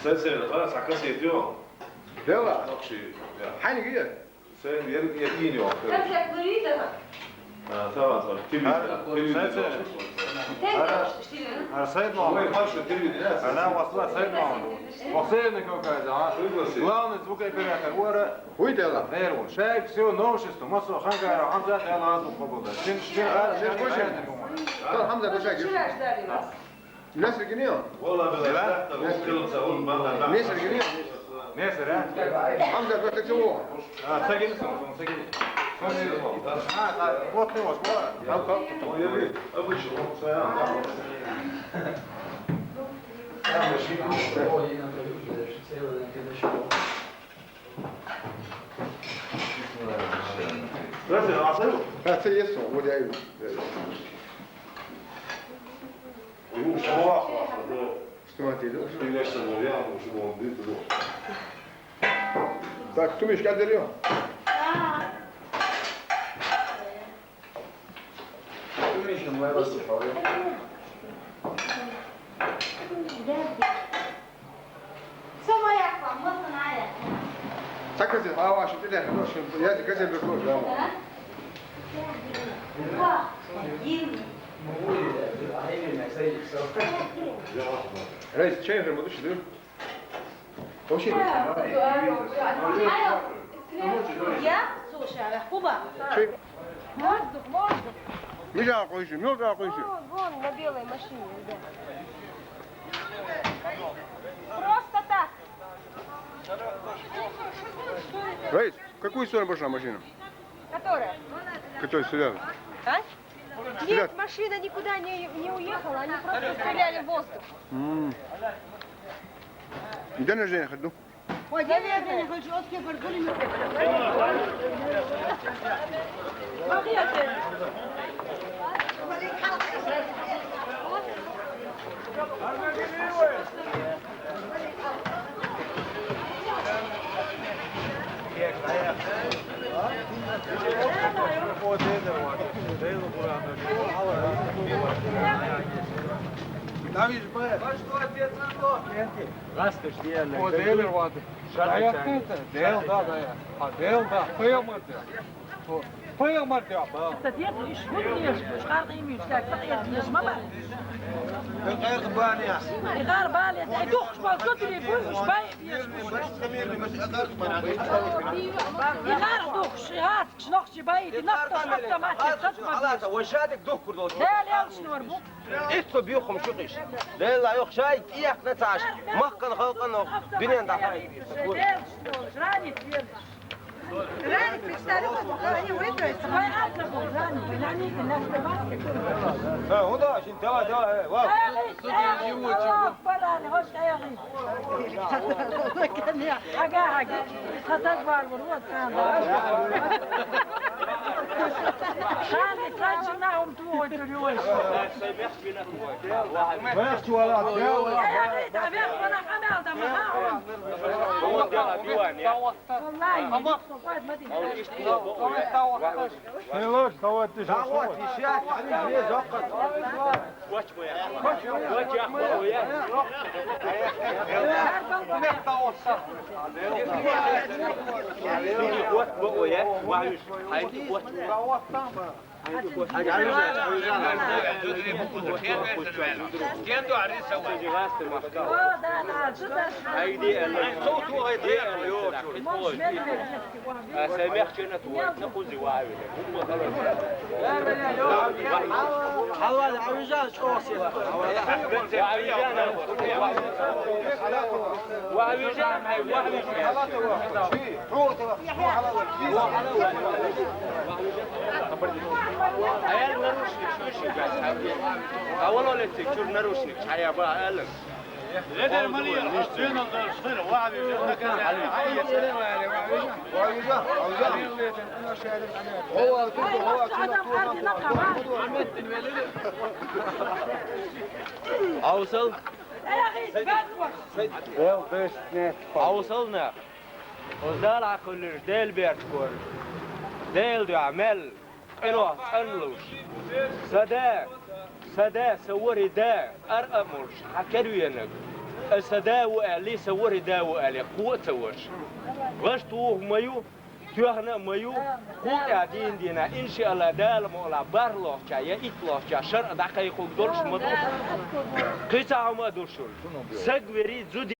Sen خلاص على كاس يديهم. يلا. حين كده. Sen yeniyor. Sen burayı Tamam. Kimi? Sayın Muhammed. Она вошла, Sayın Muhammed. Последний какая-то, а? Главный звук оператор. Ура. Уйди يلا. Нервы. Шайк все новшество. Масо хангара, Хамзат я лазу побуда. Tamam Hamza koşar gir. Ne sirginiyor? Vallahi ben de okudum savun bana. Ne sirginiyor? Neyse ha? Hamza koşar çabuk. Sagin sagin. Вот ты можешь, Al kal. Обычно он своя. Разве عصير؟ Ha sen yesin. O da iyi. وهو شواخ İstemati ediyor. Birleştirme ya bu şu bombayı tutuyor. Bak tüm iş gönderiyor. Sama yapma, mısın ayı? Sakın hava şu dedi. Şu yazı gazel bir koy. Vah, 20. Reis çayın verme düştü. O şey. Я, слушай, Куба. Çay. Воздух, воздух. Миля koyuşu, mil koyuşu. Вон, на белой машине, ребят. Просто так. Reis, какую сторону пошла машина? Которая? Которая сюда. А? Сюда. Нет, машина никуда не уехала, они просто стреляли в воздух. Где на Женя ходу? Ой, наверное, не хочу, вот кефар, пулемет. Modeler vardı. Del da ya. Ha del da. Kıyamadı. Kıyamadı ya. تدير شهور ليش مش قارقين يشتاق تقيت ليش ما بعرف غار بالي دوخ شبال كتري يقول مش بايع غار دوخ شهات شنقش بايع نقطة حتى ما تتصدق وجادك دكر دوت لا لا شنو ربو إتو بيوخم شقيش لا يوخ شاي إياك نتعش مخن خلقنا دنيا دعاي راني تبير Рани представляют, они выиграют. باي أطلقوا راني بلاني الناس تباسك هو ده عشان دوا واو براني هوش أيغي حاجة هتكبر والوقت كان كان جناهم توه تلوي ما يحكي ولا يا تعبير وانا قناة ده معاهم والله صفات ما تدري Neler davet ediyor? دعوات إشاعة عليه زقط عيال نروشنك شو أولا لا تكتور نروشنك حيا بقى ألم غدا المالية الحسين نقدر صغير واحد يجينا كان أوصل أوصلنا وزارع كل ديل بيرتكور ديل دعمل إنه أنلوش سدا فدا سوري دا أرأمرش حكروينك أسدا وألي سوري دا وألي قوة سورش غشتوه مايو تيهنا مايو قوة عدين دينا إن شاء الله دا لما بار الله يا إطلاق يا شرع دقيق دورش مدوش قيسا عما دورشول سقوري زودي